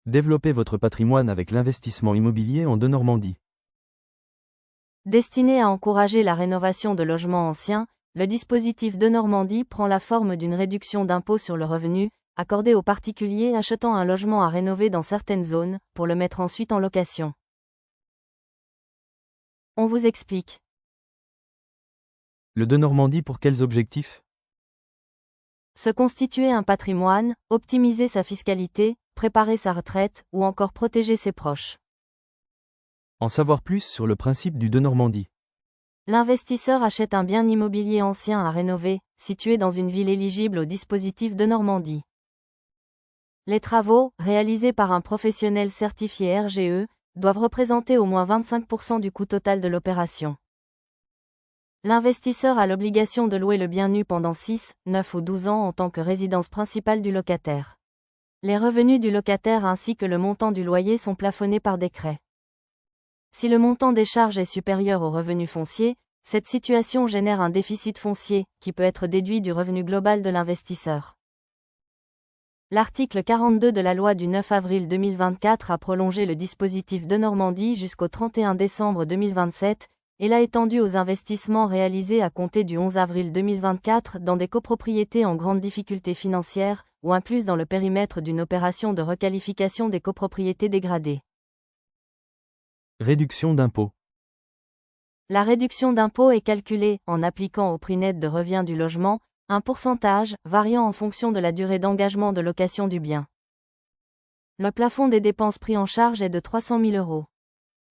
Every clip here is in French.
Développez votre patrimoine avec l'investissement immobilier en Denormandie. Destiné à encourager la rénovation de logements anciens, le dispositif Denormandie prend la forme d'une réduction d'impôt sur le revenu, accordée aux particuliers achetant un logement à rénover dans certaines zones, pour le mettre ensuite en location. On vous explique. Le Denormandie pour quels objectifs? Se constituer un patrimoine, optimiser sa fiscalité, préparer sa retraite, ou encore protéger ses proches. En savoir plus sur le principe du Denormandie. L'investisseur achète un bien immobilier ancien à rénover, situé dans une ville éligible au dispositif Denormandie. Les travaux, réalisés par un professionnel certifié RGE, doivent représenter au moins 25% du coût total de l'opération. L'investisseur a l'obligation de louer le bien nu pendant 6, 9 ou 12 ans en tant que résidence principale du locataire. Les revenus du locataire ainsi que le montant du loyer sont plafonnés par décret. Si le montant des charges est supérieur au revenu foncier, cette situation génère un déficit foncier, qui peut être déduit du revenu global de l'investisseur. L'article 42 de la loi du 9 avril 2024 a prolongé le dispositif Denormandie jusqu'au 31 décembre 2027, et l'a étendu aux investissements réalisés à compter du 11 avril 2024 dans des copropriétés en grande difficulté financière, ou incluses dans le périmètre d'une opération de requalification des copropriétés dégradées. Réduction d'impôt. La réduction d'impôt est calculée, en appliquant au prix net de revient du logement, un pourcentage, variant en fonction de la durée d'engagement de location du bien. Le plafond des dépenses pris en charge est de 300 000 €.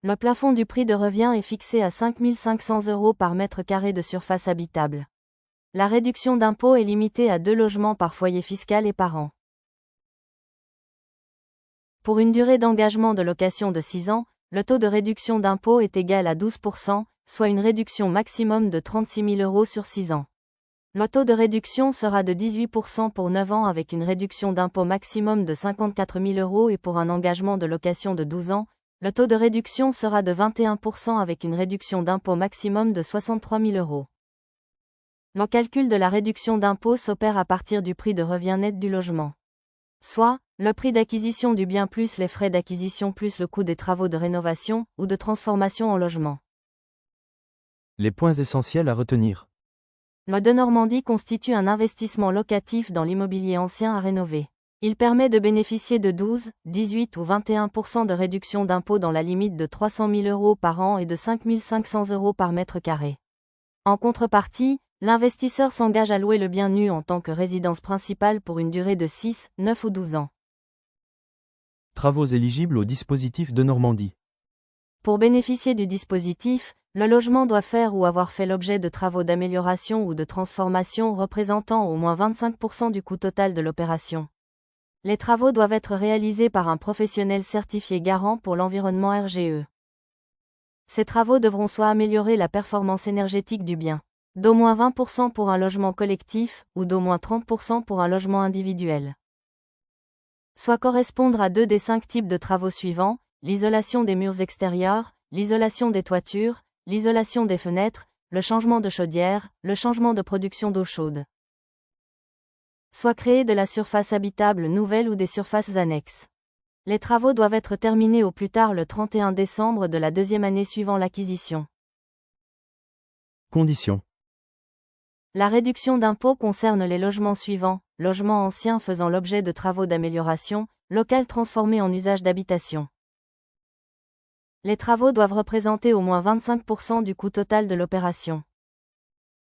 Le plafond du prix de revient est fixé à 5 500 € par mètre carré de surface habitable. La réduction d'impôt est limitée à 2 logements par foyer fiscal et par an. Pour une durée d'engagement de location de 6 ans, le taux de réduction d'impôt est égal à 12%, soit une réduction maximum de 36 000 € sur 6 ans. Le taux de réduction sera de 18% pour 9 ans avec une réduction d'impôt maximum de 54 000 € et pour un engagement de location de 12 ans, le taux de réduction sera de 21% avec une réduction d'impôt maximum de 63 000 €. Le calcul de la réduction d'impôt s'opère à partir du prix de revient net du logement. Soit, le prix d'acquisition du bien plus les frais d'acquisition plus le coût des travaux de rénovation ou de transformation en logement. Les points essentiels à retenir. Le Denormandie constitue un investissement locatif dans l'immobilier ancien à rénover. Il permet de bénéficier de 12, 18 ou 21% de réduction d'impôt dans la limite de 300 000 € par an et de 5 500 € par mètre carré. En contrepartie, l'investisseur s'engage à louer le bien nu en tant que résidence principale pour une durée de 6, 9 ou 12 ans. Travaux éligibles au dispositif Denormandie. Pour bénéficier du dispositif, le logement doit faire ou avoir fait l'objet de travaux d'amélioration ou de transformation représentant au moins 25% du coût total de l'opération. Les travaux doivent être réalisés par un professionnel certifié garant pour l'environnement RGE. Ces travaux devront soit améliorer la performance énergétique du bien, d'au moins 20% pour un logement collectif, ou d'au moins 30% pour un logement individuel. Soit correspondre à 2 des 5 types de travaux suivants, l'isolation des murs extérieurs, l'isolation des toitures, l'isolation des fenêtres, le changement de chaudière, le changement de production d'eau chaude. Soit créer de la surface habitable nouvelle ou des surfaces annexes. Les travaux doivent être terminés au plus tard le 31 décembre de la deuxième année suivant l'acquisition. Conditions. La réduction d'impôt concerne les logements suivants: logements anciens faisant l'objet de travaux d'amélioration, local transformé en usage d'habitation. Les travaux doivent représenter au moins 25% du coût total de l'opération.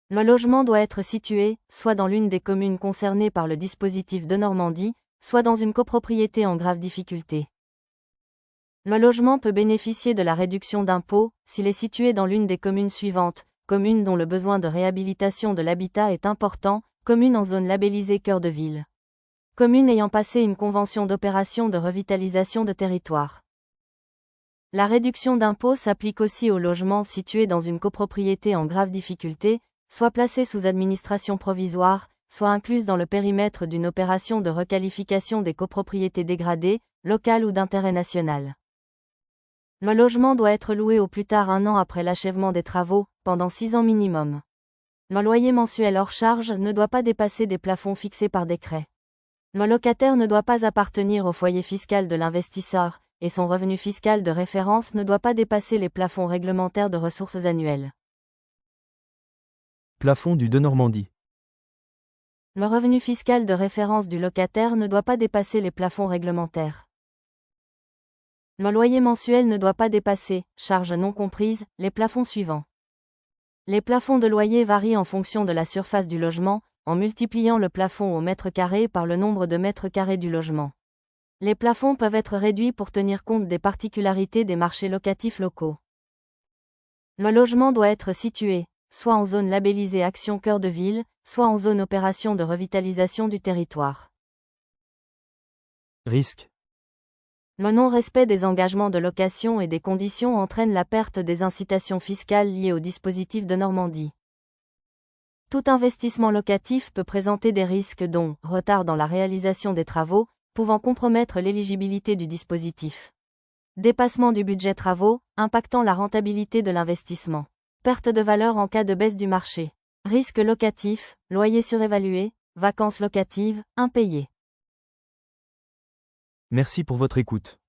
Le logement doit être situé, soit dans l'une des communes concernées par le dispositif Denormandie, soit dans une copropriété en grave difficulté. Le logement peut bénéficier de la réduction d'impôt, s'il est situé dans l'une des communes suivantes: communes dont le besoin de réhabilitation de l'habitat est important, communes en zone labellisée cœur de ville. Communes ayant passé une convention d'opération de revitalisation de territoire. La réduction d'impôt s'applique aussi aux logements situés dans une copropriété en grave difficulté, soit placés sous administration provisoire, soit incluses dans le périmètre d'une opération de requalification des copropriétés dégradées, locales ou d'intérêt national. Le logement doit être loué au plus tard 1 an après l'achèvement des travaux, pendant 6 ans minimum. Le loyer mensuel hors charge ne doit pas dépasser des plafonds fixés par décret. Le locataire ne doit pas appartenir au foyer fiscal de l'investisseur, et son revenu fiscal de référence ne doit pas dépasser les plafonds réglementaires de ressources annuelles. Plafond du Denormandie. Le revenu fiscal de référence du locataire ne doit pas dépasser les plafonds réglementaires. Le loyer mensuel ne doit pas dépasser, charges non comprises, les plafonds suivants. Les plafonds de loyer varient en fonction de la surface du logement, en multipliant le plafond au mètre carré par le nombre de mètres carrés du logement. Les plafonds peuvent être réduits pour tenir compte des particularités des marchés locatifs locaux. Le logement doit être situé, soit en zone labellisée Action Cœur de Ville, soit en zone opération de revitalisation du territoire. Risque. Le non-respect des engagements de location et des conditions entraîne la perte des incitations fiscales liées au dispositif Denormandie. Tout investissement locatif peut présenter des risques dont retard dans la réalisation des travaux, pouvant compromettre l'éligibilité du dispositif. Dépassement du budget travaux, impactant la rentabilité de l'investissement. Perte de valeur en cas de baisse du marché. Risque locatif, loyer surévalué, vacances locatives, impayées. Merci pour votre écoute.